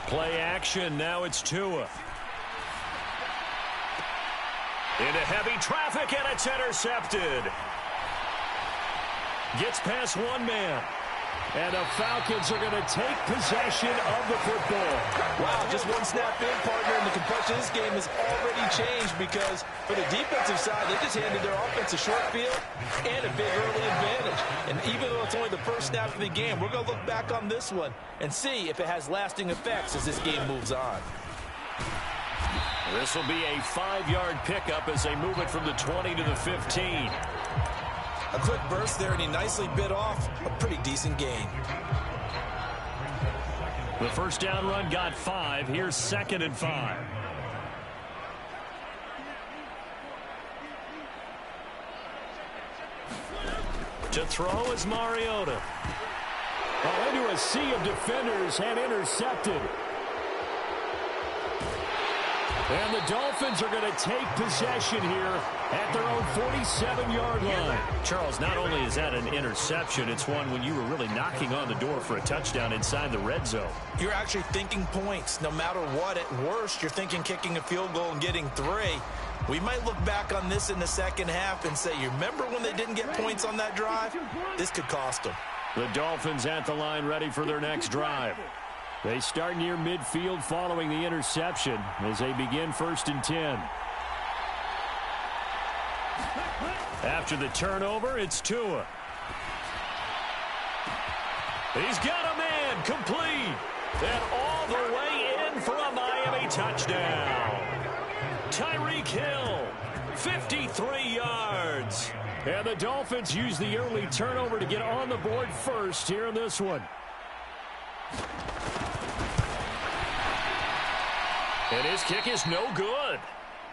Play action. Now it's Tua. Into heavy traffic, and it's intercepted. Gets past one man. And the Falcons are going to take possession of the football. Wow, just one snap in, partner, and the complexion of this game has already changed because for the defensive side, they just handed their offense a short field and a big early advantage. And even though it's only the first snap of the game, we're going to look back on this one and see if it has lasting effects as this game moves on. This will be a 5-yard pickup as they move it from the 20 to the 15. A quick burst there, and he nicely bit off a pretty decent gain. The first down run got 5. Here's 2nd and 5. To throw is Mariota. Into a sea of defenders and intercepted. And the Dolphins are going to take possession here at their own 47-yard line. Charles, not only is that an interception, it's one when you were really knocking on the door for a touchdown inside the red zone. You're actually thinking points. No matter what, at worst, you're thinking kicking a field goal and getting 3. We might look back on this in the second half and say, you remember when they didn't get points on that drive? This could cost them. The Dolphins at the line ready for their next drive. They start near midfield following the interception as they begin 1st and 10. After the turnover, it's Tua. He's got a man complete. And all the way in for a Miami touchdown. Tyreek Hill, 53 yards. And the Dolphins use the early turnover to get on the board first here in this one. And his kick is no good.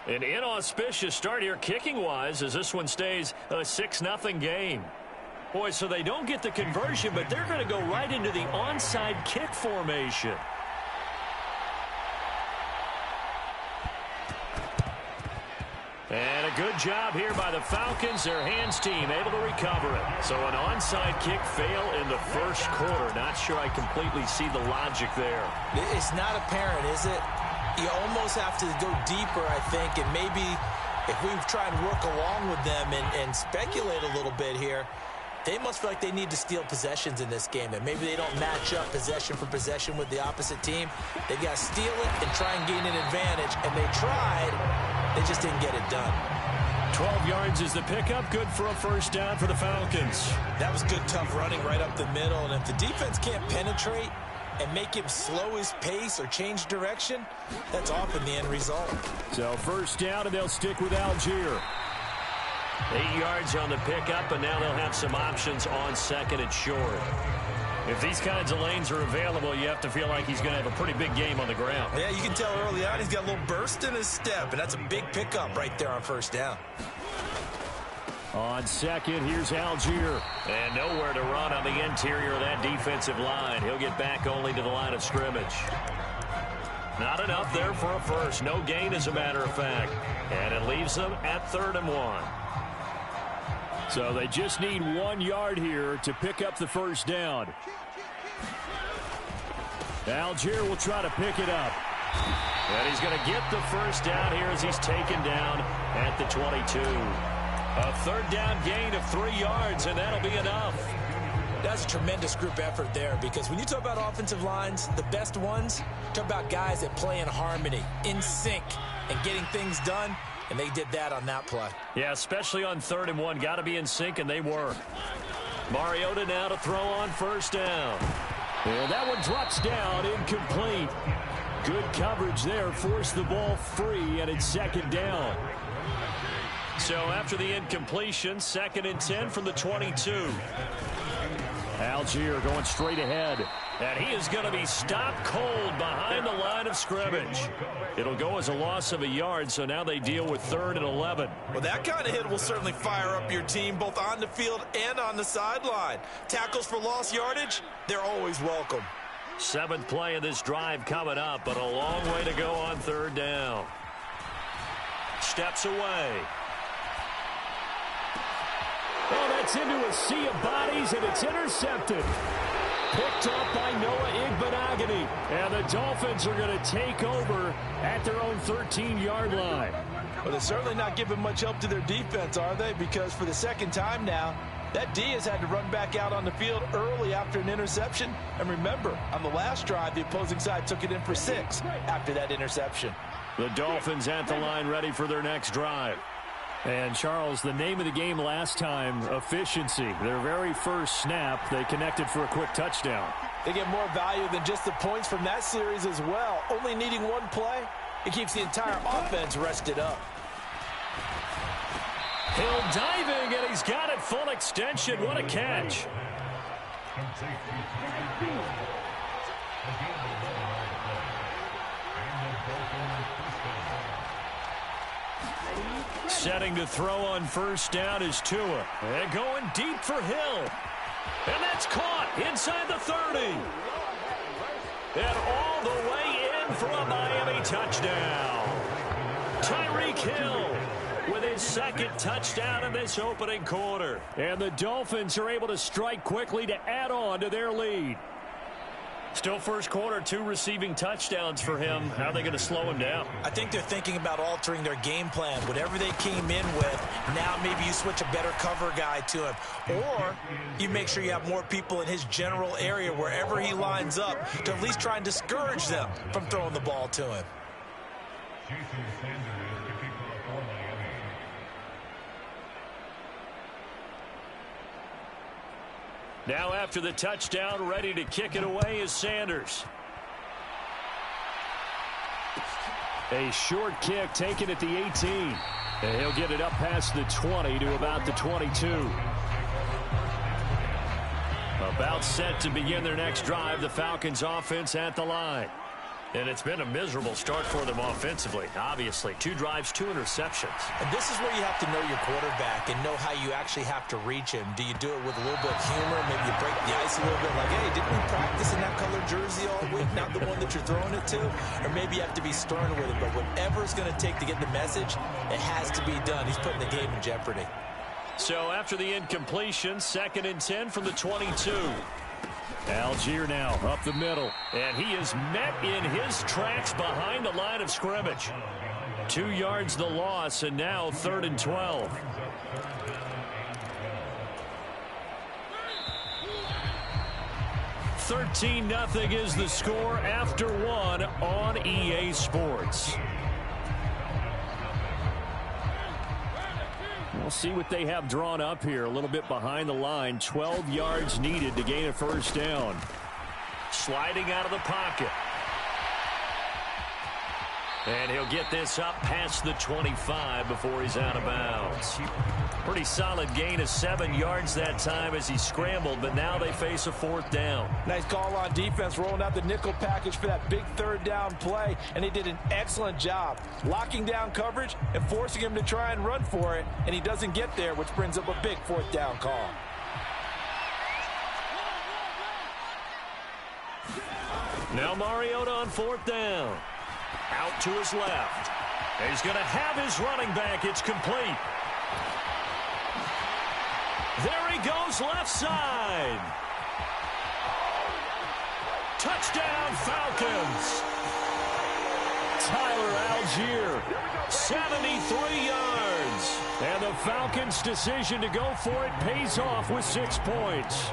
An inauspicious start here kicking-wise as this one stays a 6-0 game. Boy, so they don't get the conversion, but they're going to go right into the onside kick formation. And a good job here by the Falcons. Their hands team able to recover it. So an onside kick fail in the first quarter. Not sure I completely see the logic there. It's not apparent, is it? You almost have to go deeper, I think, and maybe if we try and work along with them and speculate a little bit here, they must feel like they need to steal possessions in this game, and maybe they don't match up possession for possession with the opposite team. They've got to steal it and try and gain an advantage, and they tried. They just didn't get it done. 12 yards is the pickup. Good for a first down for the Falcons. That was good, tough running right up the middle, and if the defense can't penetrate and make him slow his pace or change direction, that's often the end result. So first down, and they'll stick with Algier. 8 yards on the pickup, and now they'll have some options on 2nd and short. If these kinds of lanes are available, you have to feel like he's going to have a pretty big game on the ground. Yeah, you can tell early on he's got a little burst in his step, and that's a big pickup right there on first down. On 2nd, here's Algier. And nowhere to run on the interior of that defensive line. He'll get back only to the line of scrimmage. Not enough there for a first. No gain, as a matter of fact. And it leaves them at 3rd and 1. So they just need 1 yard here to pick up the first down. Algier will try to pick it up. And he's going to get the first down here as he's taken down at the 22. A 3rd down gain of 3 yards, and that'll be enough. That's a tremendous group effort there, because when you talk about offensive lines, the best ones, talk about guys that play in harmony, in sync, and getting things done, and they did that on that play. Yeah, especially on 3rd and 1. Got to be in sync, and they were. Mariota now to throw on first down. And that one drops down, incomplete. Good coverage there, forced the ball free, and it's 2nd down. So after the incompletion, 2nd and 10 from the 22. Algier going straight ahead. And he is going to be stopped cold behind the line of scrimmage. It'll go as a loss of a yard, so now they deal with 3rd and 11. Well, that kind of hit will certainly fire up your team, both on the field and on the sideline. Tackles for lost yardage, they're always welcome. 7th play of this drive coming up, but a long way to go on 3rd down. Steps away. Oh, that's into a sea of bodies, and it's intercepted. Picked up by Noah Igbenogany. And the Dolphins are going to take over at their own 13-yard line. Well, they're certainly not giving much help to their defense, are they? Because for the second time now, that D has had to run back out on the field early after an interception. And remember, on the last drive, the opposing side took it in for 6 after that interception. The Dolphins at the line ready for their next drive. And, Charles, the name of the game last time, efficiency. Their very first snap, they connected for a quick touchdown. They get more value than just the points from that series as well. Only needing one play, it keeps the entire offense rested up. Hill diving, and he's got it full extension. What a catch. Setting to throw on first down is Tua. And going deep for Hill. And that's caught inside the 30. And all the way in for a Miami touchdown. Tyreek Hill with his second touchdown in this opening quarter. And the Dolphins are able to strike quickly to add on to their lead. Still first quarter, 2 receiving touchdowns for him. How are they going to slow him down? I think they're thinking about altering their game plan. Whatever they came in with, now maybe you switch a better cover guy to him. Or you make sure you have more people in his general area wherever he lines up to at least try and discourage them from throwing the ball to him. Now after the touchdown, ready to kick it away is Sanders. A short kick taken at the 18. And he'll get it up past the 20 to about the 22. About set to begin their next drive, the Falcons offense at the line. And it's been a miserable start for them offensively. Obviously, 2 drives, 2 interceptions. And this is where you have to know your quarterback and know how you actually have to reach him. Do you do it with a little bit of humor? Maybe you break the ice a little bit like, hey, didn't we practice in that colored jersey all week? Not the one that you're throwing it to? Or maybe you have to be stern with him. But whatever it's going to take to get the message, it has to be done. He's putting the game in jeopardy. So after the incompletion, 2nd and 10 from the 22. Algier now up the middle. And he is met in his tracks behind the line of scrimmage. 2 yards the loss, and now 3rd and 12. $13-0 is the score after 1 on EA Sports. We'll see what they have drawn up here. A little bit behind the line. 12 yards needed to gain a first down. Sliding out of the pocket. And he'll get this up past the 25 before he's out of bounds. Pretty solid gain of 7 yards that time as he scrambled, but now they face a 4th down. Nice call on defense, rolling out the nickel package for that big 3rd down play, and he did an excellent job locking down coverage and forcing him to try and run for it, and he doesn't get there, which brings up a big 4th down call. Now Mariota on 4th down. Out to his left. He's going to have his running back. It's complete. There he goes, left side. Touchdown, Falcons. Tyler Algier, 73 yards. And the Falcons' decision to go for it pays off with 6 points.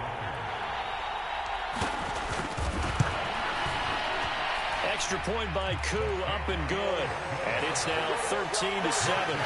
Extra point by Koo, up and good. And it's now 13-7.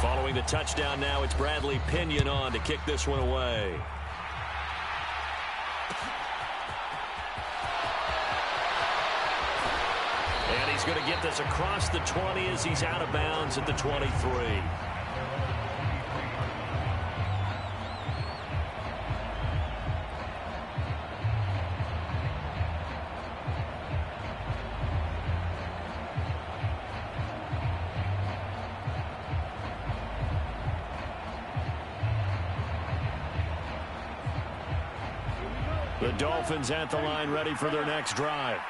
Following the touchdown now, it's Bradley Pinion on to kick this one away. And he's going to get this across the 20 as he's out of bounds at the 23. Dolphins at the line, ready for their next drive.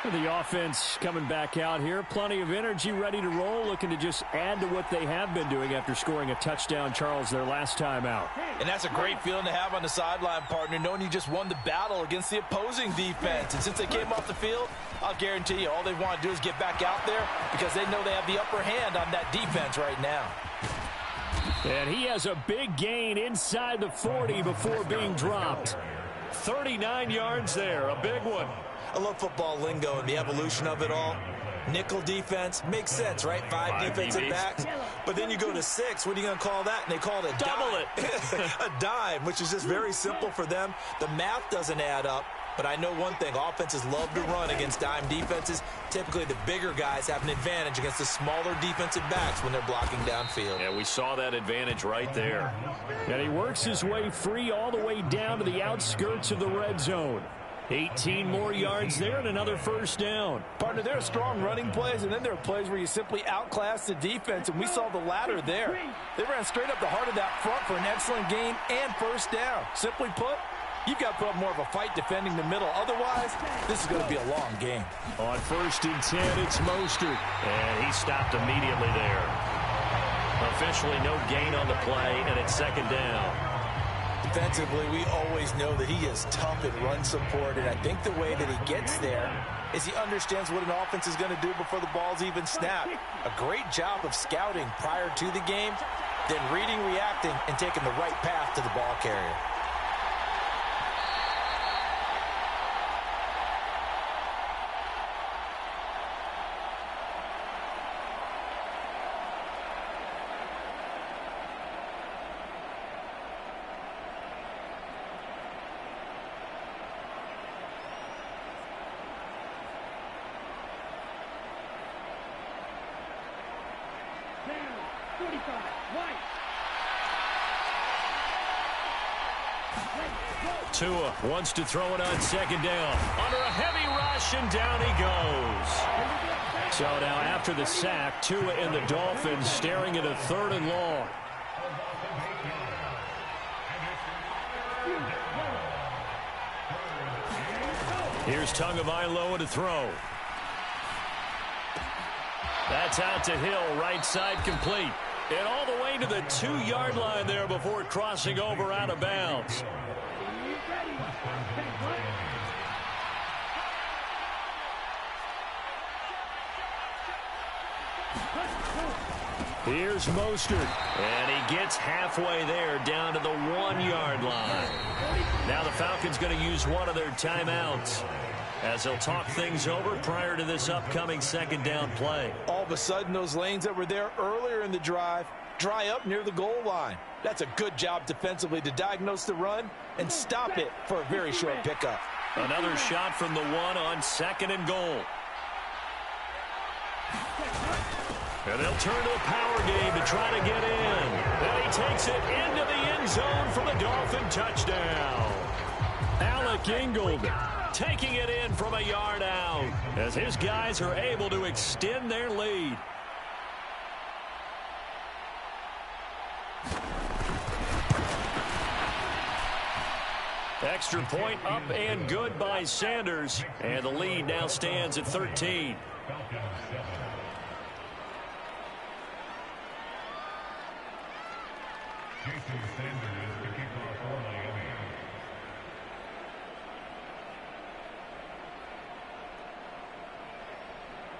The offense coming back out here. Plenty of energy, ready to roll, looking to just add to what they have been doing after scoring a touchdown, Charles, their last time out. And that's a great feeling to have on the sideline, partner, knowing you just won the battle against the opposing defense. And since they came off the field, I'll guarantee you all they want to do is get back out there because they know they have the upper hand on that defense right now. And he has a big gain inside the 40 before being dropped. 39 yards there, a big one. I love football lingo and the evolution of it all. Nickel defense makes sense, right? Five defensive backs. But then you go to 6. What are you going to call that? And they call it a double dime. A dime, which is just very simple for them. The math doesn't add up. But I know one thing, offenses love to run against dime defenses. Typically, the bigger guys have an advantage against the smaller defensive backs when they're blocking downfield. Yeah, we saw that advantage right there. And he works his way free all the way down to the outskirts of the red zone. 18 more yards there and another first down. Partner, there are strong running plays, and then there are plays where you simply outclass the defense, and we saw the latter there. They ran straight up the heart of that front for an excellent gain and first down. Simply put, you've got to put up more of a fight defending the middle. Otherwise, this is going to be a long game. On 1st and 10, it's Mostert. And he stopped immediately there. Officially no gain on the play, and it's 2nd down. Defensively, we always know that he is tough in run support, and I think the way that he gets there is he understands what an offense is going to do before the ball's even snapped. A great job of scouting prior to the game, then reading, reacting, and taking the right path to the ball carrier. Tua wants to throw it on 2nd down. Under a heavy rush, and down he goes. So now after the sack, Tua and the Dolphins staring at a 3rd and long. Here's Tagovailoa to throw. That's out to Hill, right side complete. And all the way to the 2-yard line there before crossing over out of bounds. Here's Mostert. And he gets halfway there down to the 1-yard line. Now the Falcons going to use one of their timeouts as they'll talk things over prior to this upcoming 2nd down play. All of a sudden, those lanes that were there earlier in the drive dry up near the goal line. That's a good job defensively to diagnose the run and stop it for a very short pickup. Another shot from the 1 on 2nd and goal. And they'll turn to the power game to try to get in. And he takes it into the end zone for the Dolphin touchdown. Alec Ingold taking it in from a yard out as his guys are able to extend their lead. Extra point up and good by Sanders. And the lead now stands at 13.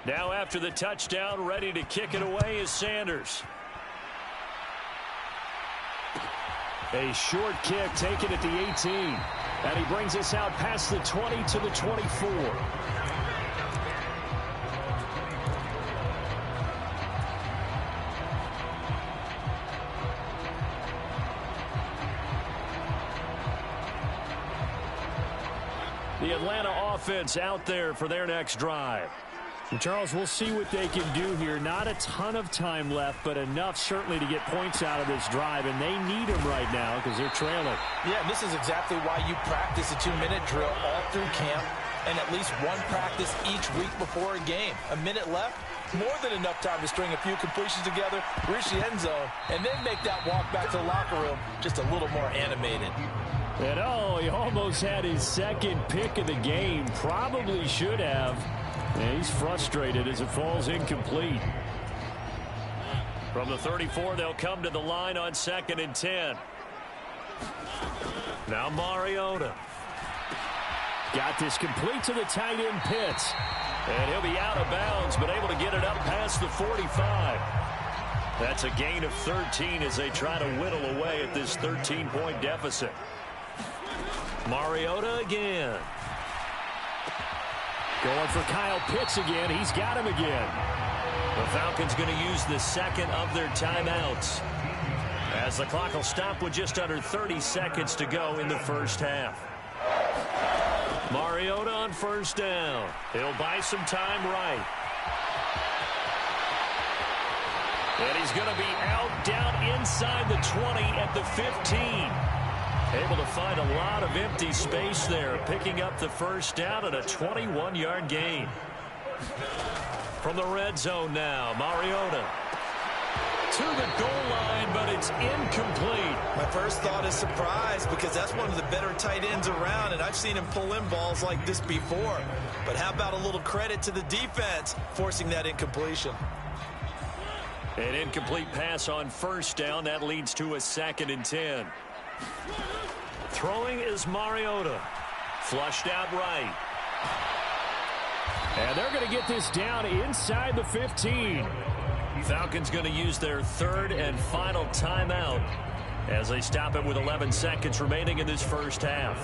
Now after the touchdown, ready to kick it away is Sanders. A short kick taken at the 18. And he brings us out past the 20 to the 24. The Atlanta offense out there for their next drive. And Charles, we'll see what they can do here. Not a ton of time left, but enough certainly to get points out of this drive, and they need them right now because they're trailing. Yeah, and this is exactly why you practice a 2-minute drill all through camp and at least one practice each week before a game. A minute left, more than enough time to string a few completions together, reach the end zone, and then make that walk back to the locker room just a little more animated. And oh, he almost had his second pick of the game. Probably should have. And he's frustrated as it falls incomplete. From the 34, they'll come to the line on 2nd and 10. Now Mariota. Got this complete to the tight end Pitts. And he'll be out of bounds, but able to get it up past the 45. That's a gain of 13 as they try to whittle away at this 13-point deficit. Mariota again. Going for Kyle Pitts again. He's got him again. The Falcons going to use the second of their timeouts, as the clock will stop with just under 30 seconds to go in the first half. Mariota on first down. He'll buy some time right. And he's going to be out down inside the 20 at the 15. Able to find a lot of empty space there, picking up the first down at a 21-yard gain. From the red zone now, Mariota to the goal line, but it's incomplete. My first thought is surprise, because that's one of the better tight ends around, and I've seen him pull in balls like this before. But how about a little credit to the defense forcing that incompletion? An incomplete pass on first down. That leads to a 2nd and 10. Throwing is Mariota. Flushed out right. And they're going to get this down inside the 15. Falcons going to use their third and final timeout as they stop it with 11 seconds remaining in this first half.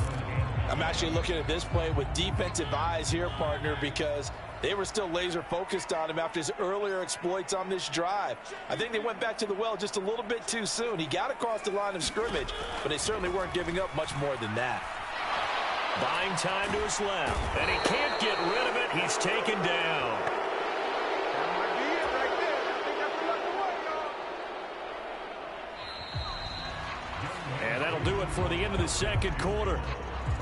I'm actually looking at this play with defensive eyes here, partner, because they were still laser focused on him after his earlier exploits on this drive. I think they went back to the well just a little bit too soon. He got across the line of scrimmage, but they certainly weren't giving up much more than that. Buying time to his left, and he can't get rid of it. He's taken down. And that'll do it for the end of the second quarter.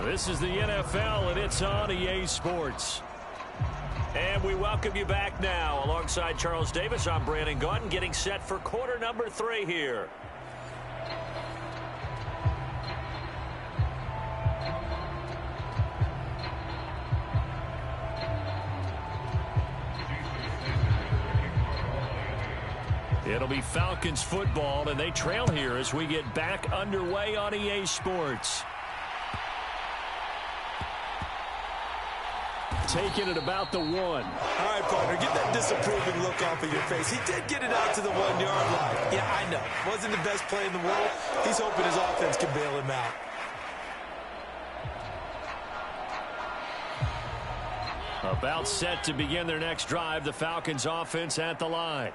This is the NFL, and it's on EA Sports. And we welcome you back now. Alongside Charles Davis, I'm Brandon Gaudin, getting set for quarter number 3 here. It'll be Falcons football, and they trail here as we get back underway on EA Sports. Taking it about the 1. All right, partner, get that disapproving look off of your face. He did get it out to the 1-yard line. Yeah, I know. Wasn't the best play in the world. He's hoping his offense can bail him out. About set to begin their next drive, the Falcons offense at the line.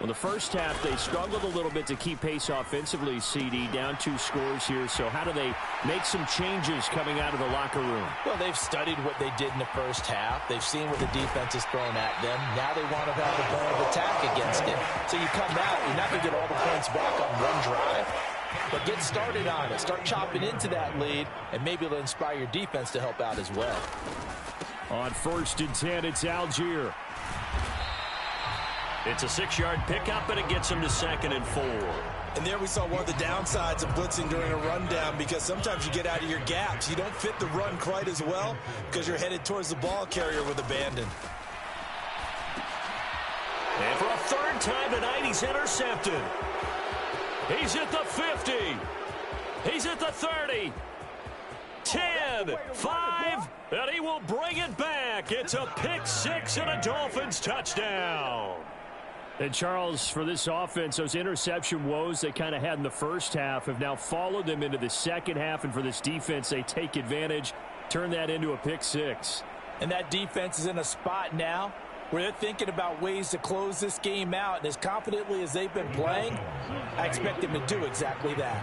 Well, the first half, they struggled a little bit to keep pace offensively, CD, down 2 scores here. So how do they make some changes coming out of the locker room? Well, they've studied what they did in the first half. They've seen what the defense has thrown at them. Now they want to have a plan of attack against it. So you come out, you're not going to get all the points back on one drive, but get started on it. Start chopping into that lead, and maybe it'll inspire your defense to help out as well. On 1st and 10, it's Algier. It's a 6-yard pickup, and it gets him to 2nd and 4. And there we saw one of the downsides of blitzing during a rundown, because sometimes you get out of your gaps. You don't fit the run quite as well because you're headed towards the ball carrier with abandon. And for a 3rd time tonight, he's intercepted. He's at the 50. He's at the 30. 10, 5, and he will bring it back. It's a pick 6 and a Dolphins touchdown. And, Charles, for this offense, those interception woes they kind of had in the first half have now followed them into the second half. And for this defense, they take advantage, turn that into a pick 6. And that defense is in a spot now where they're thinking about ways to close this game out. And as confidently as they've been playing, I expect them to do exactly that.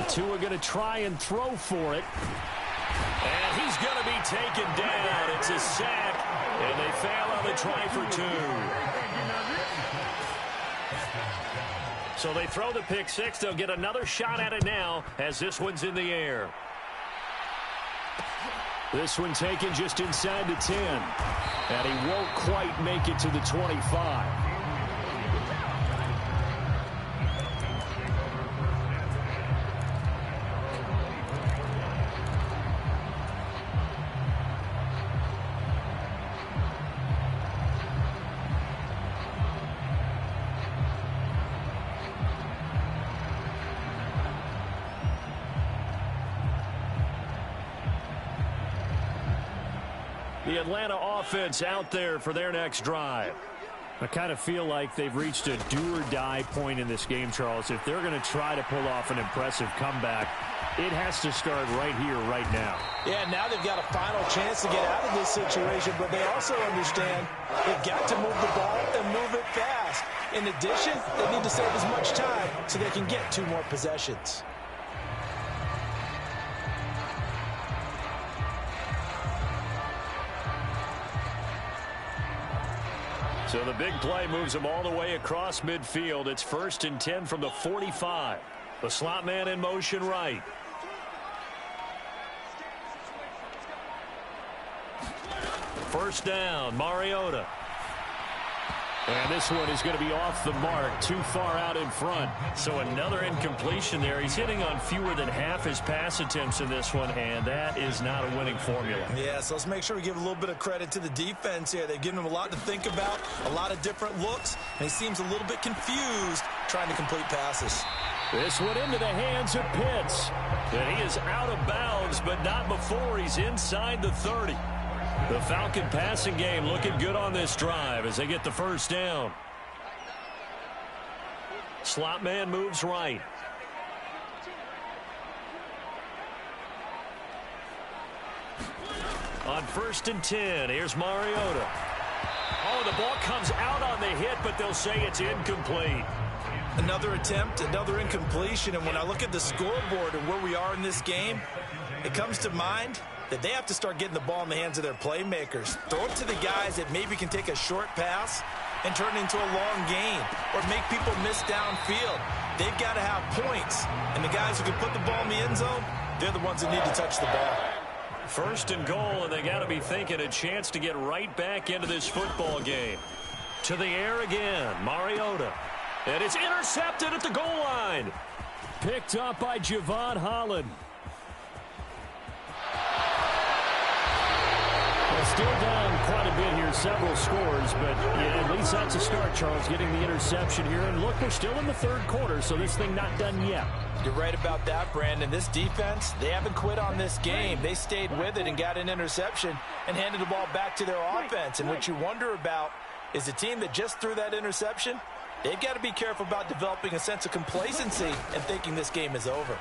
Two are going to try and throw for it. And he's going to be taken down. It's a sack, and they fail on the try for 2. So they throw the pick 6. They'll get another shot at it now as this one's in the air. This one taken just inside the 10. And he won't quite make it to the 25. The Atlanta offense out there for their next drive. I kind of feel like they've reached a do-or-die point in this game, Charles. If they're going to try to pull off an impressive comeback, it has to start right here, right now. Yeah, now they've got a final chance to get out of this situation, but they also understand they've got to move the ball and move it fast. In addition, they need to save as much time so they can get 2 more possessions. So the big play moves them all the way across midfield. It's 1st and 10 from the 45. The slot man in motion right. First down, Mariota. And this one is going to be off the mark, too far out in front. So another incompletion there. He's hitting on fewer than half his pass attempts in this one, and that is not a winning formula. Yeah, so let's make sure we give a little bit of credit to the defense here. They've given him a lot to think about, a lot of different looks, and he seems a little bit confused trying to complete passes. This one into the hands of Pitts. And he is out of bounds, but not before he's inside the 30. The Falcon passing game looking good on this drive as they get the first down. Slot man moves right. On 1st and 10, here's Mariota. Oh, the ball comes out on the hit, but they'll say it's incomplete. Another attempt, another incompletion, and when I look at the scoreboard and where we are in this game, it comes to mind that they have to start getting the ball in the hands of their playmakers. Throw it to the guys that maybe can take a short pass and turn it into a long gain or make people miss downfield. They've got to have points, and the guys who can put the ball in the end zone, they're the ones that need to touch the ball. 1st and goal, and they got to be thinking a chance to get right back into this football game. To the air again, Mariota. And it's intercepted at the goal line. Picked up by Javon Holland. Still down quite a bit here, several scores, but yeah, at least that's a start, Charles, getting the interception here. And look, we're still in the 3rd quarter, so this thing not done yet. You're right about that, Brandon. This defense, they haven't quit on this game. They stayed with it and got an interception and handed the ball back to their offense. And what you wonder about is the team that just threw that interception, they've got to be careful about developing a sense of complacency and thinking this game is over.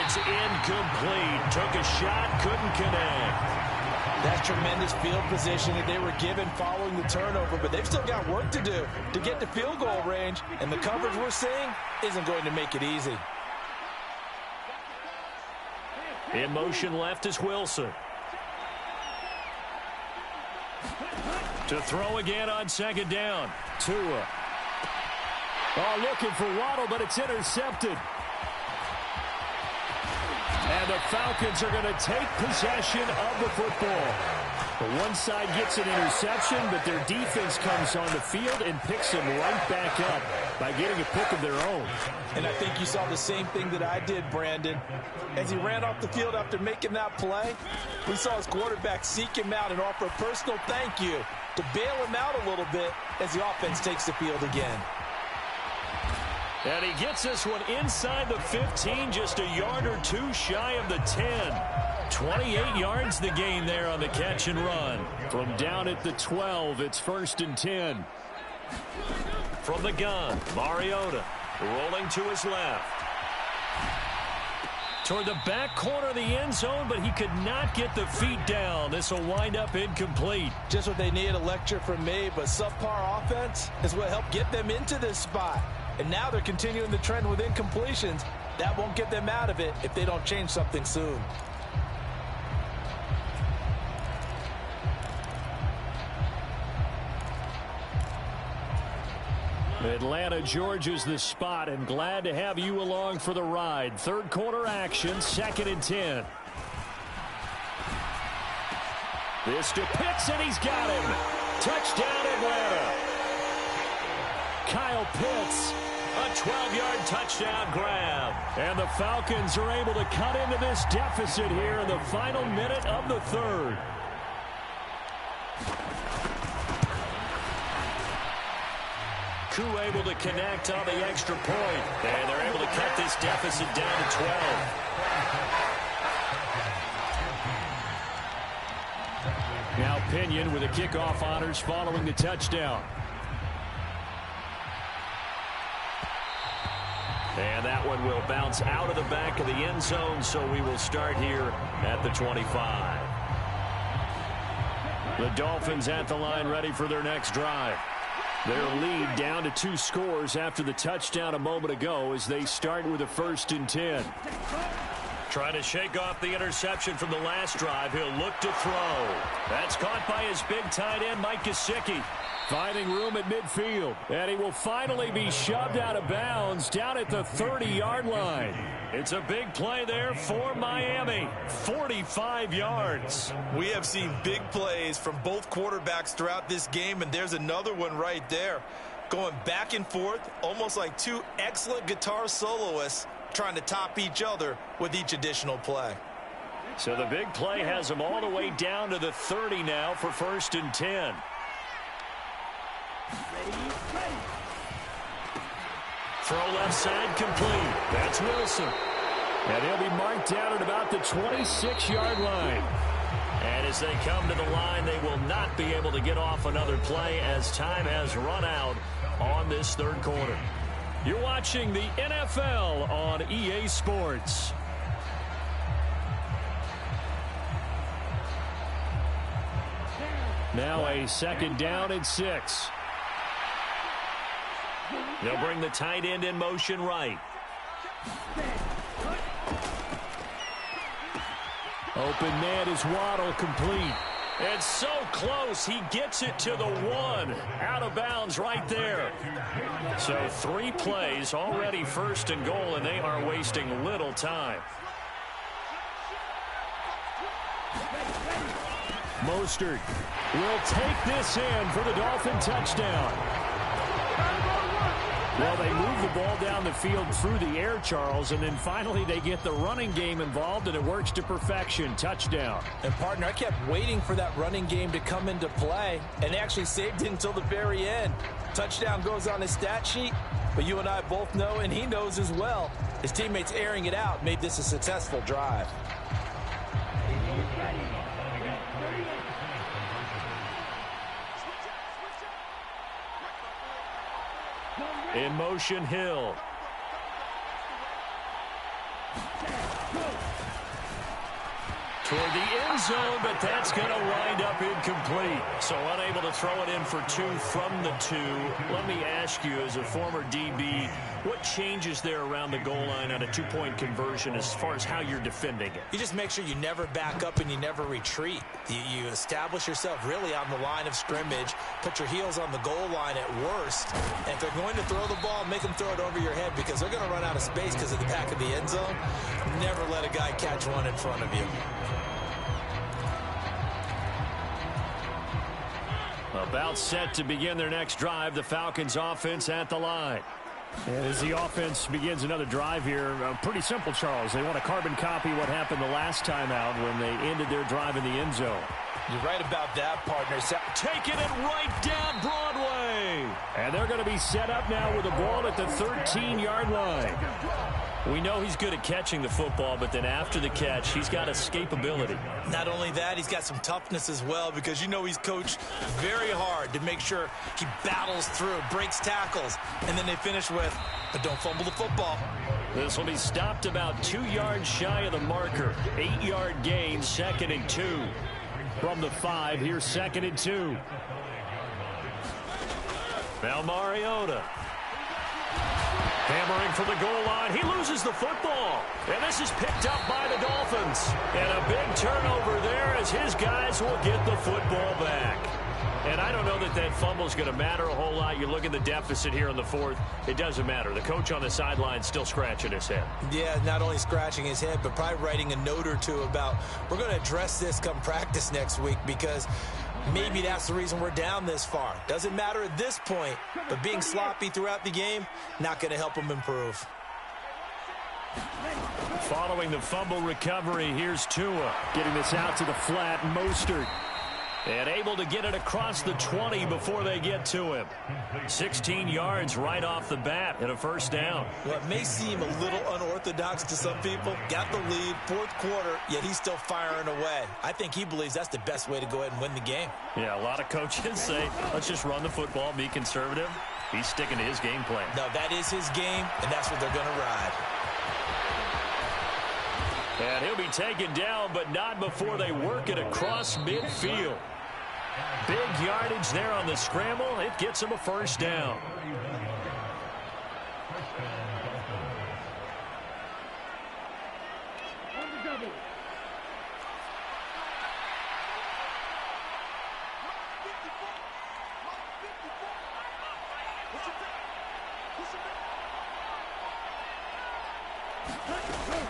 It's incomplete. Took a shot, couldn't connect. That's tremendous field position that they were given following the turnover, but they've still got work to do to get to field goal range, and the coverage we're seeing isn't going to make it easy. In motion left is Wilson. To throw again on 2nd down. Tua. Oh, looking for Waddle, but it's intercepted. And the Falcons are going to take possession of the football. The one side gets an interception, but their defense comes on the field and picks them right back up by getting a pick of their own. And I think you saw the same thing that I did, Brandon. As he ran off the field after making that play, we saw his quarterback seek him out and offer a personal thank you to bail him out a little bit as the offense takes the field again. And he gets this one inside the 15, just a yard or two shy of the 10. 28 yards the gain there on the catch and run. From down at the 12, it's 1st and 10. From the gun, Mariota rolling to his left. Toward the back corner of the end zone, but he could not get the feet down. This will wind up incomplete. Just what they need, a lecture from me, but subpar offense is what helped get them into this spot. And now they're continuing the trend with incompletions. That won't get them out of it if they don't change something soon. Atlanta, Georgia's the spot, and glad to have you along for the ride. 3rd quarter action, 2nd and 10. This to Pitts, and he's got him. Touchdown, Atlanta. Kyle Pitts. A 12-yard touchdown grab. And the Falcons are able to cut into this deficit here in the final minute of the third. Koo able to connect on the extra point. And they're able to cut this deficit down to 12. Now Pinion with the kickoff honors following the touchdown. And that one will bounce out of the back of the end zone, so we will start here at the 25. The Dolphins at the line ready for their next drive. Their lead down to 2 scores after the touchdown a moment ago as they start with a 1st and 10. Trying to shake off the interception from the last drive. He'll look to throw. That's caught by his big tight end, Mike Gesicki. Finding room at midfield. And he will finally be shoved out of bounds down at the 30-yard line. It's a big play there for Miami. 45 yards. We have seen big plays from both quarterbacks throughout this game, and there's another one right there. Going back and forth, almost like 2 excellent guitar soloists trying to top each other with each additional play. So the big play has them all the way down to the 30 now for 1st and 10. Throw left side complete. That's Wilson. And he'll be marked down at about the 26-yard line. And as they come to the line, they will not be able to get off another play as time has run out on this third quarter. You're watching the NFL on EA Sports. Now a 2nd down and 6. They'll bring the tight end in motion right. Open man is Waddle, complete. It's so close. He gets it to the 1. Out of bounds right there. So 3 plays already 1st and goal, and they are wasting little time. Mostert will take this in for the Dolphin touchdown. Well, they move the ball down the field through the air, Charles, and then finally they get the running game involved, and it works to perfection. Touchdown. And, partner, I kept waiting for that running game to come into play, and they actually saved it until the very end. Touchdown goes on his stat sheet, but you and I both know, and he knows as well, his teammates airing it out made this a successful drive. In motion, Hill. Toward the end zone, but that's going to wind up incomplete. So unable to throw it in for 2 from the 2. Let me ask you, as a former DB, what changes there around the goal line on a 2-point conversion as far as how you're defending it? You just make sure you never back up and you never retreat. You establish yourself really on the line of scrimmage, put your heels on the goal line at worst, and if they're going to throw the ball, make them throw it over your head because they're going to run out of space because of the back of the end zone. Never let a guy catch one in front of you. About set to begin their next drive, the Falcons offense at the line. And as the offense begins another drive here, pretty simple, Charles. They want to carbon copy what happened the last time out when they ended their drive in the end zone. You're right about that, partner. Taking it right down Broadway. And they're going to be set up now with the ball at the 13-yard line. We know he's good at catching the football, but then after the catch, he's got escapability. Not only that, he's got some toughness as well because you know he's coached very hard to make sure he battles through, breaks tackles, and then they finish with, but don't fumble the football. This will be stopped about 2 yards shy of the marker. 8-yard gain, 2nd and 2. From the 5, here's 2nd and 2. Now Mariota. Hammering for the goal line. He loses the football. And this is picked up by the Dolphins. And a big turnover there as his guys will get the football back. And I don't know that that fumble is going to matter a whole lot. You look at the deficit here in the fourth. It doesn't matter. The coach on the sideline still scratching his head. Yeah, not only scratching his head, but probably writing a note or two about we're going to address this come practice next week because maybe that's the reason we're down this far. Doesn't matter at this point, but being sloppy throughout the game, not going to help him improve. Following the fumble recovery, here's Tua. Getting this out to the flat, Mostert. And able to get it across the 20 before they get to him. 16 yards right off the bat and a first down. Well, it may seem a little unorthodox to some people. Got the lead, fourth quarter, yet he's still firing away. I think he believes that's the best way to go ahead and win the game. Yeah, a lot of coaches say, let's just run the football, be conservative. He's sticking to his game plan. No, that is his game, and that's what they're going to ride. And he'll be taken down, but not before they work it across midfield. Big yardage there on the scramble. It gets him a first down.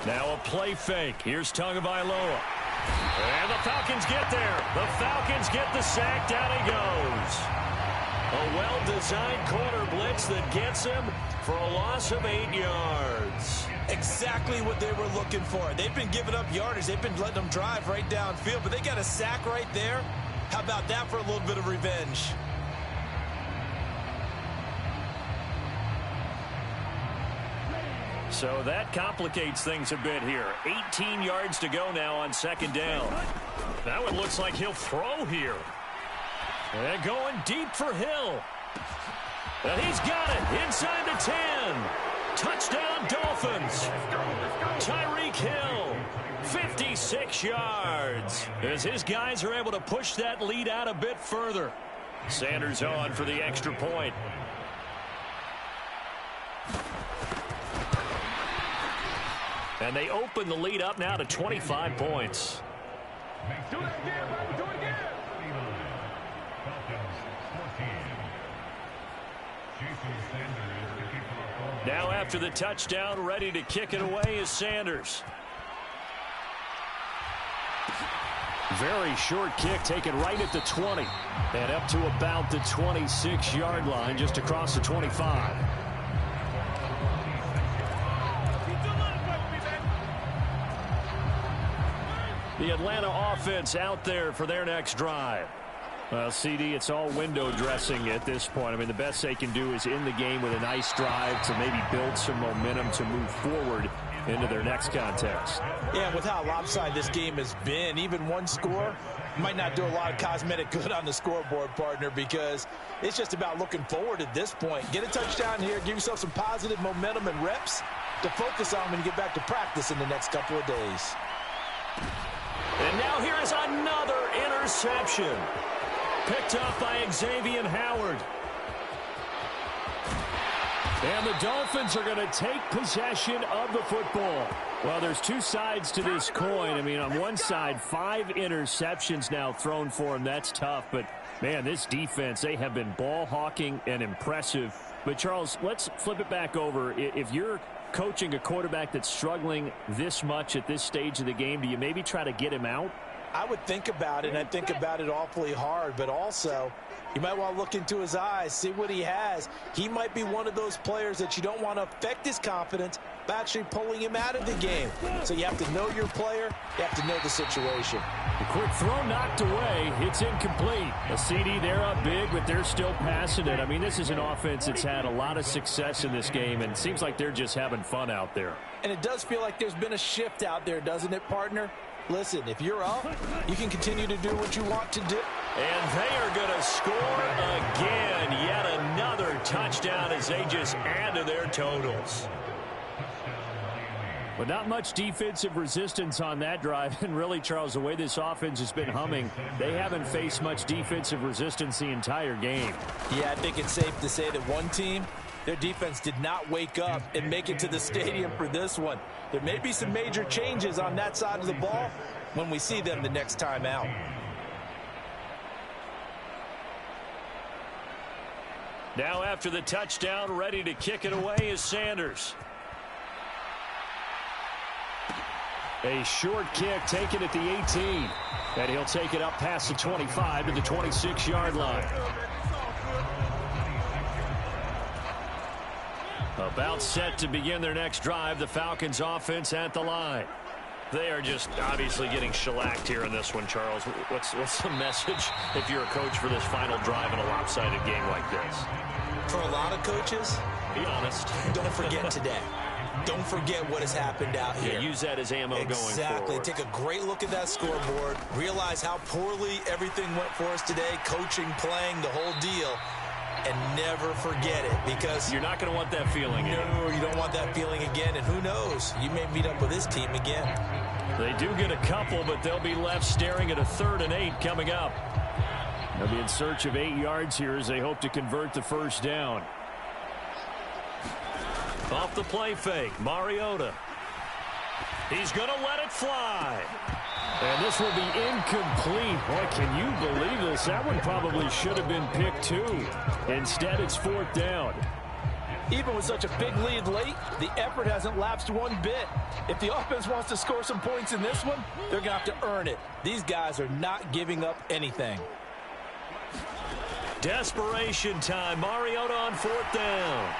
Now a play fake. Here's Tagovailoa. And the Falcons get there. The Falcons get the sack. Down he goes. A well-designed corner blitz that gets him for a loss of 8 yards. Exactly what they were looking for. They've been giving up yardage. They've been letting them drive right downfield, but they got a sack right there. How about that for a little bit of revenge? So that complicates things a bit here. 18 yards to go now on second down. Now it looks like he'll throw here. And going deep for Hill. And he's got it inside the 10. Touchdown Dolphins. Tyreek Hill, 56 yards. As his guys are able to push that lead out a bit further. Sanders on for the extra point. And they open the lead up now to 25 points. Do it again, baby. Do it again. Now after the touchdown, ready to kick it away is Sanders. Very short kick taken right at the 20. And up to about the 26-yard line, just across the 25. The Atlanta offense out there for their next drive. Well, CD, it's all window dressing at this point. I mean, the best they can do is in the game with a nice drive to maybe build some momentum to move forward into their next contest. Yeah, with how lopsided this game has been, even one score might not do a lot of cosmetic good on the scoreboard, partner, because it's just about looking forward at this point. Get a touchdown here, give yourself some positive momentum and reps to focus on when you get back to practice in the next couple of days. And now here is another interception. Picked up by Xavier Howard. And the Dolphins are going to take possession of the football. Well, there's two sides to this coin. I mean, on one side, 5 interceptions now thrown for him. That's tough. But, man, this defense, they have been ball hawking and impressive. But, Charles, let's flip it back over. If you're coaching a quarterback that's struggling this much at this stage of the game, do you maybe try to get him out? I would think about it, and I think about it awfully hard, but also you might want to look into his eyes, see what he has. He might be one of those players that you don't want to affect his confidence by actually pulling him out of the game. So you have to know your player, you have to know the situation. The quick throw knocked away. It's incomplete. A CD, they're up big, but they're still passing it. I mean, this is an offense that's had a lot of success in this game, and it seems like they're just having fun out there. And it does feel like there's been a shift out there, doesn't it, partner? Listen, if you're up, you can continue to do what you want to do. And they are going to score again. Yet another touchdown as they just add to their totals. But not much defensive resistance on that drive. And really, Charles, the way this offense has been humming, they haven't faced much defensive resistance the entire game. Yeah, I think it's safe to say that one team, their defense did not wake up and make it to the stadium for this one. There may be some major changes on that side of the ball when we see them the next time out. Now after the touchdown, ready to kick it away is Sanders. A short kick taken at the 18. And he'll take it up past the 25 to the 26-yard line. About set to begin their next drive, the Falcons offense at the line. They are just obviously getting shellacked here in this one, Charles. What's the message if you're a coach for this final drive in a lopsided game like this? For a lot of coaches, be honest. Don't forget today. Don't forget what has happened out here. Yeah, use that as ammo going forward. Exactly. Take a great look at that scoreboard. Realize how poorly everything went for us today. Coaching, playing, the whole deal. And never forget it, because you're not going to want that feeling again. No, you don't want that feeling again. And who knows? You may meet up with this team again. They do get a couple, but they'll be left staring at a 3rd and 8 coming up. They'll be in search of 8 yards here as they hope to convert the first down. Off the play fake, Mariota. He's going to let it fly. And this will be incomplete. Boy, can you believe this? That one probably should have been picked too. Instead, it's 4th down. Even with such a big lead late, the effort hasn't lapsed one bit. If the offense wants to score some points in this one, they're going to have to earn it. These guys are not giving up anything. Desperation time. Mariota on 4th down.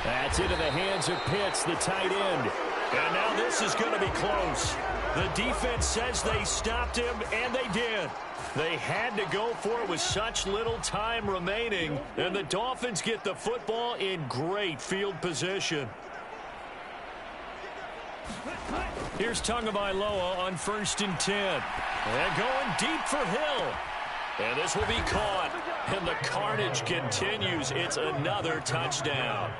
That's into the hands of Pitts, the tight end. And now this is going to be close. The defense says they stopped him, and they did. They had to go for it with such little time remaining, and the Dolphins get the football in great field position. Here's Tagovailoa on 1st and 10. And going deep for Hill. And this will be caught. And the carnage continues. It's another touchdown.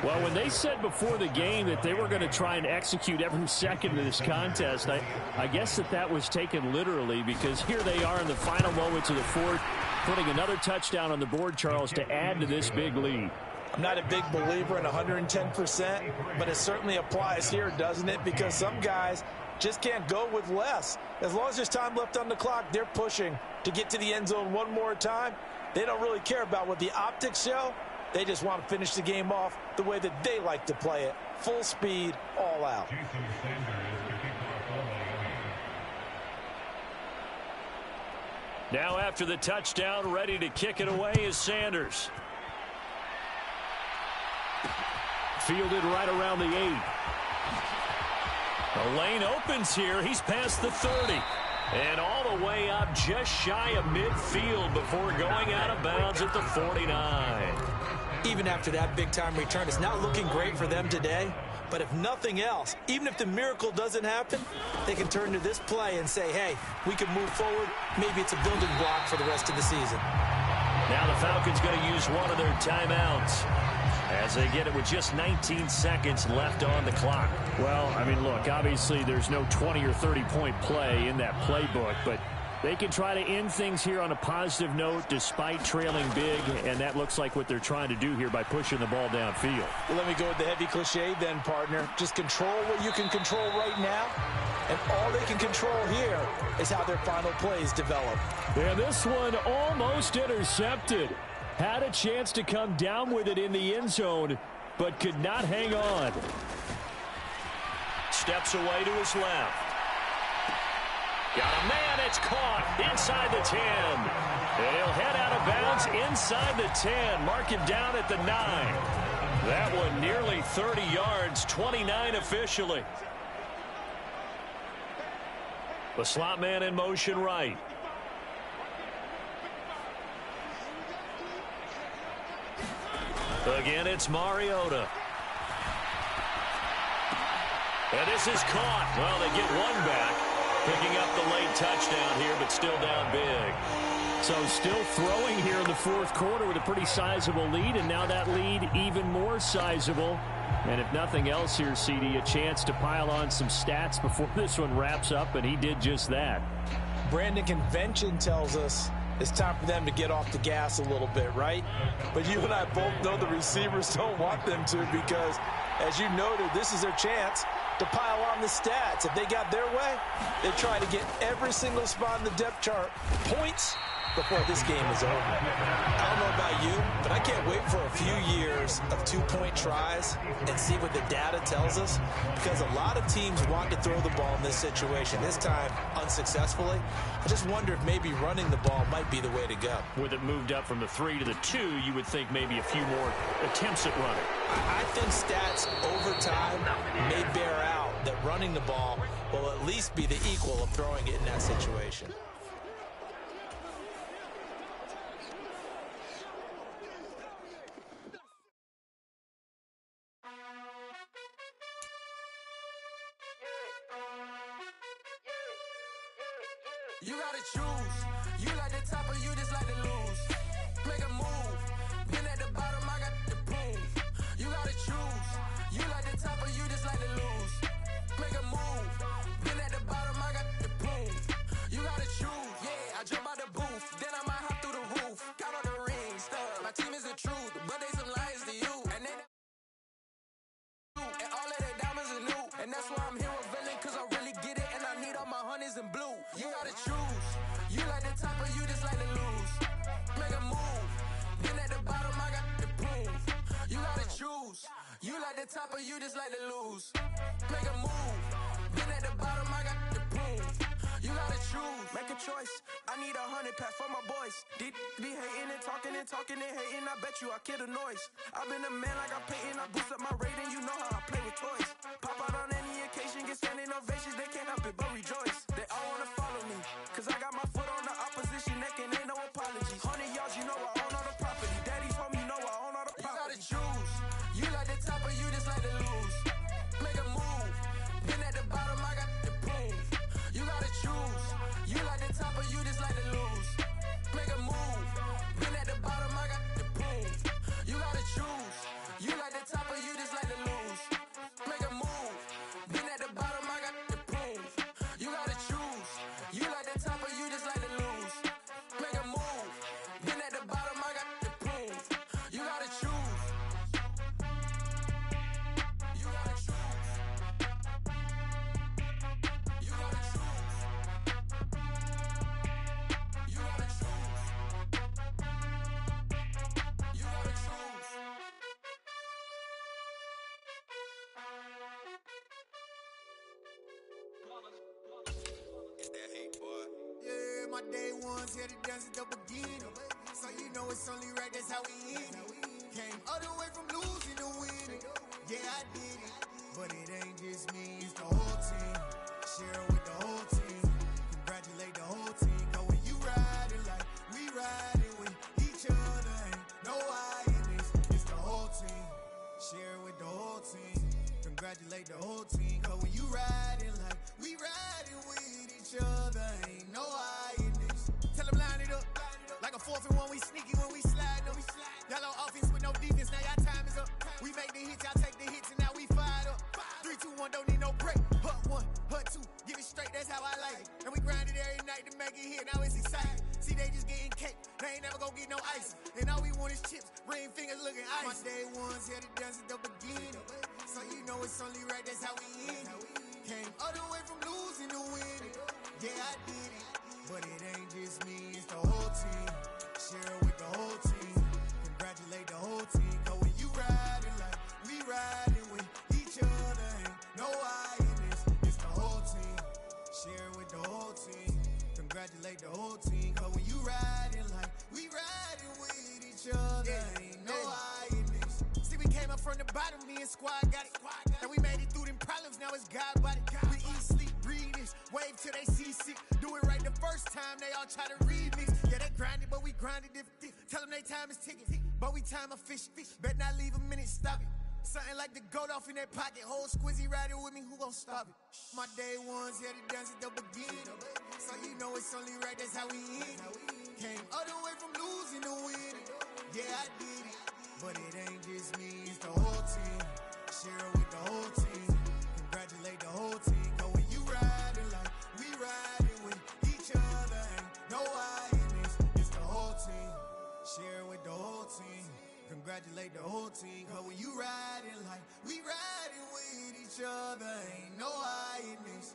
Well, when they said before the game that they were going to try and execute every second of this contest, I guess that was taken literally, because here they are in the final moments of the 4th, putting another touchdown on the board, Charles, to add to this big lead. I'm not a big believer in 110%, but it certainly applies here, doesn't it? Because some guys just can't go with less. As long as there's time left on the clock, they're pushing to get to the end zone one more time. They don't really care about what the optics show. They just want to finish the game off the way that they like to play it. Full speed, all out. Now after the touchdown, ready to kick it away is Sanders. Fielded right around the 8. The lane opens here. He's past the 30. And all the way up just shy of midfield before going out of bounds at the 49. Even after that big-time return, it's not looking great for them today. But if nothing else, even if the miracle doesn't happen, they can turn to this play and say, hey, we can move forward. Maybe it's a building block for the rest of the season. Now the Falcons going to use one of their timeouts as they get it with just 19 seconds left on the clock. Well, I mean, look, obviously there's no 20 or 30-point play in that playbook, but they can try to end things here on a positive note despite trailing big, and that looks like what they're trying to do here by pushing the ball downfield. Well, let me go with the heavy cliche then, partner. Just control what you can control right now, and all they can control here is how their final plays develop. And this one almost intercepted. Had a chance to come down with it in the end zone, but could not hang on. Steps away to his left. Got a man, it's caught inside the 10. And he'll head out of bounds inside the 10. Mark him down at the 9. That one nearly 30 yards, 29 officially. The slot man in motion right. Again, it's Mariota. And this is caught. Well, they get one back. Picking up the late touchdown here, but still down big. So still throwing here in the 4th quarter with a pretty sizable lead, and now that lead even more sizable. And if nothing else here, CD, a chance to pile on some stats before this one wraps up, and he did just that. Brandon, convention tells us it's time for them to get off the gas a little bit, right? But you and I both know the receivers don't want them to, because, as you noted, this is their chance to pile on the stats. If they got their way, they try to get every single spot in the depth chart points before this game is over. I don't know about you, but I can't wait for a few years of two-point tries and see what the data tells us, because a lot of teams want to throw the ball in this situation, this time unsuccessfully. I just wonder if maybe running the ball might be the way to go. With it moved up from the 3 to the 2, you would think maybe a few more attempts at running. I think stats over time may bear out that running the ball will at least be the equal of throwing it in that situation. You gotta choose. You like the top or you just like to lose. Make a move. Been at the bottom, I got the proof. You gotta choose. You like the top or you just like to lose. Make a move. Been at the bottom, I got the proof. You gotta choose. Yeah, I jump out the booth. Then I might hop through the roof. Count on the rings. My team is the truth, but they some liars to you. And all of their diamonds are new. And that's why I'm here with villain, cause I really get it. And I need all my honeys in blue. You gotta choose. You like the top or you just like to lose. Make a move. Been at the bottom, I got the proof. You gotta choose. You like the top or you just like to lose. Make a move. Been at the bottom, I got the proof. You gotta choose. Make a choice. I need 100 pack for my boys. Be hating and talking and hating. I bet you I kill the noise. I've been a man like I'm Peyton. I boost up my rating. You know how I play with toys. Pop out on any occasion, get standing ovations. They can't help it but rejoice. They all wanna follow me, cause I got my foot on the opposition neck and ain't no apologies. 100 yards, you know I own all the property. Daddy's home, you know I own all the property. You gotta choose. You like the top or you just like to lose. Make a move. Been at the bottom, I got the proof. You gotta choose. You like the top or you just like to lose. Make a move. Been at the bottom, I got the proof. You gotta choose. You like the top or you just like to lose. Make a move. Been at the bottom, I got the proof. You gotta choose. You like the top or you just like to lose. Make a move. Been at the bottom, I got the proof. You gotta choose. You gotta choose. You gotta choose. You gotta choose. You gotta choose. It's that hate, boy. Yeah, my day ones here to dance at the beginning. So you know it's only right, that's how we end it. Came all the way from losing to winning. Yeah, I did it. But it ain't just me, it's the whole team. Share it with the whole team. Congratulate the whole team. Cause when you riding like we riding with each other, ain't no I in this. It's the whole team. Share it with the whole team. Congratulate the whole team. Cause when you riding like we riding with each other, ain't no I in this. Tell them line it up. Like a 4th and 1, we sneaky when we slide them. Y'all on offense with no defense, now y'all time is up. We make the hits, y'all take the hits, and now we fired up. 3, 2, 1, don't need no break. Hut 1, hut 2, give it straight, that's how I like it. And we grind it every night to make it hit, now it's exciting. See, they just getting cake, they ain't never gonna get no ice. And all we want is chips, ring fingers looking ice. My day ones here to dance at the beginning. So you know it's only right, that's how we end it. Came all the way from losing to winning. Yeah, I did it. But it ain't just me, it's the whole team. Share it with the whole team. Congratulate the whole team. Cause when you riding like we riding with each other, ain't no I in this. It's the whole team. Share it with the whole team. Congratulate the whole team. Cause when you riding like we riding with each other, ain't no I in this. See, we came up from the bottom, me and squad got it. And we made it through them problems, now it's God body. We eat, sleep, breathe this, wave till they see sick. Do it right the first time, they all try to remix. Yeah, they grinded, but we grinded different. Tell them they time is ticking, but we time a fish. Bet not leave a minute, stop it. Something like the goat off in that pocket. Whole squizzy riding with me, who gon' stop it? My day ones here to dance at the beginning. So you know it's only right, that's how we end it. Came all the way from losing to winning. Yeah, I did it. But it ain't just me, it's the whole team. Share it with the whole team. Congratulate the whole team. Cause when you riding like we riding with each other, ain't no I in this. It's the whole team. Share it with the whole team. Congratulate the whole team. Cause when you riding like we riding with each other, ain't no I in this.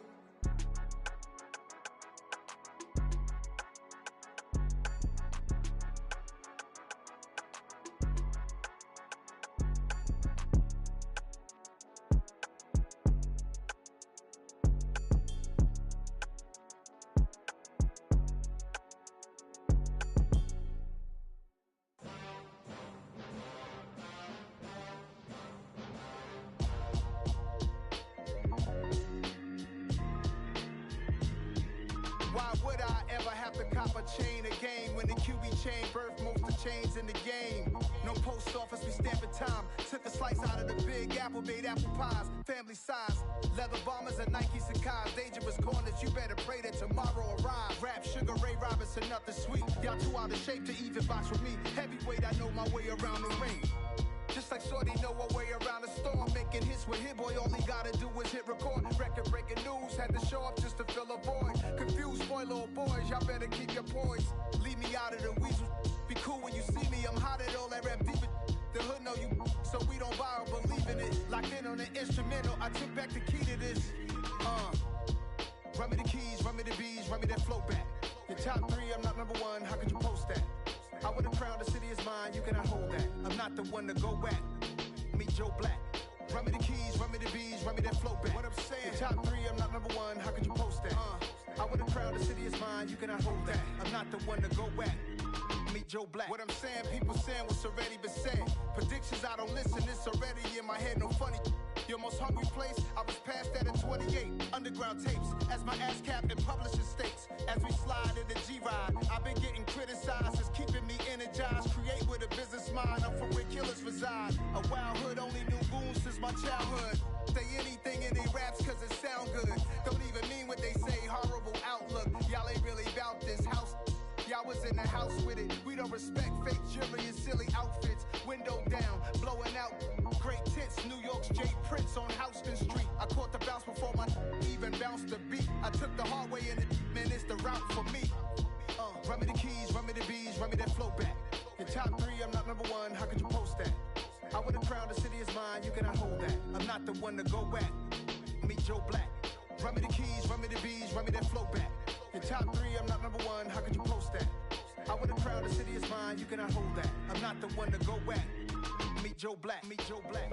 chain of game. When the QB chain birthed most of chains in the game. No post office, we stamping time. Took a slice out of the big apple, made apple pies. Family size, leather bombers and Nike Sacai's. Dangerous corners, you better pray that tomorrow arrive. Rap, Sugar Ray Robinson, nothing sweet. Y'all too out of shape to even box with me. Heavyweight, I know my way around the ring. Just like Shorty know a way around the storm. Making hits with Hit Boy, all he gotta do is hit record. Record breaking news, had to show up just to fill a void. Confused boy, little boys, y'all better keep your poise. Leave me out of the weasel. Be cool when you see me, I'm hot at all that rap deep. The hood know you, so we don't buy or believe in it. Locked in on the instrumental, I took back the key to this. Run me the keys, run me the bees, run me that flow back. Your top 3, I'm not number 1, how could you post that? I would've crowned the city is mine, you cannot hold that. I'm not the one to go back. Meet Joe Black. Run me the keys, run me the bees, run me that flow back. What I'm saying, your top 3, I'm not number 1, how could you post that? I would've crowned the city is mine, you cannot hold that. I'm not the one to go back. Meet Joe Black. What I'm saying, people saying what's already been said. Predictions, I don't listen, it's already in my head, no funny. Your most hungry place, I was past that at 28. Underground tapes, as my ass cap in publishing states. As we slide in the G-Ride, I've been getting criticized, it's keeping me energized. Create with a business mind, I'm from where killers reside. A wild hood, only knew goons since my childhood. Say anything in they raps cause it sound good. Don't even mean what they say, horrible outlook. Y'all ain't really about this house. Y'all was in the house with it. We don't respect fake jewelry and silly outfits. Window down, blowing out. Great tits, New York's J. Prince on Houston Street. I caught the bounce before my even bounced the beat. I took the hard way in it, man, it's the route for me. Run me the keys, run me the bees, run me that flow back. Your top 3, I'm not number 1, how could you post that? I would've crowned the city is mine, you cannot hold that. I'm not the one to go back. Meet Joe Black. Run me the keys, run me the bees, run me that flow back. Your top 3, I'm not number 1, how could you post that? I would've crowned the city is mine, you cannot hold that. I'm not the one to go back. Meet Joe Black, meet Joe Black.